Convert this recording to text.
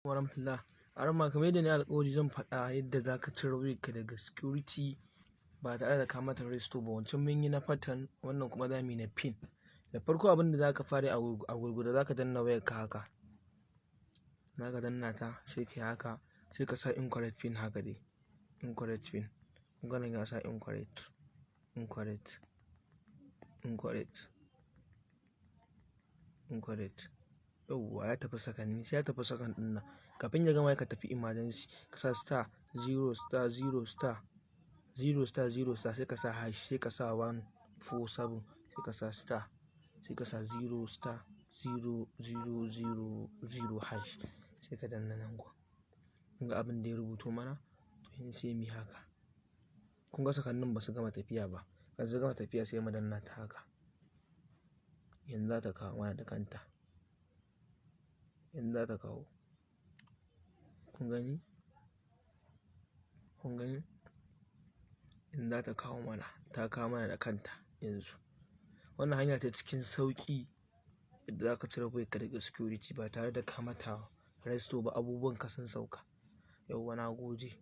warahmatullah. Arma kamar yadda ni alƙawari zan faɗa yadda za ka cire wayarka daga security ba tare da ka mata restore ba. Wancan mun yi na pattern, wannan kuma za mu yi na pin. Da farko abin da za ka fara a gurgurde za ka danna wayarka haka. Za ka danna ta sai ka yi haka, sai ka sa incorrect pin haka dai. Incorrect pin. Ganin ya sa incorrect. Yauwa ya tafi sakanni, sai ya tafi sakan ɗin nan. Kafin ya gama ka tafi emergency, ka sa star 0 star 0 star 0 star 0 star sai ka sa hash, sai ka sa 147 sai ka sa star, sai ka sa 0 star 0 hash sai ka danna nan kuwa. Kun ga abin da ya rubuto mana? To yanzu sai mu yi haka. Kun ga sakannin ba su gama tafiya ba. Kan su gama tafiya sai mu danna ta haka. Yanzu za ta kawo mana da kanta. Yanzu za ta kawo. Kun gani? Yanzu za ta kawo mana. Ta kawo mana da kanta yanzu. Wannan hanya ce cikin sauƙi yadda za ka cire wayarka daga security ba tare da ka mata restore ba, abubuwan ka sun sauka. Yauwa na gode.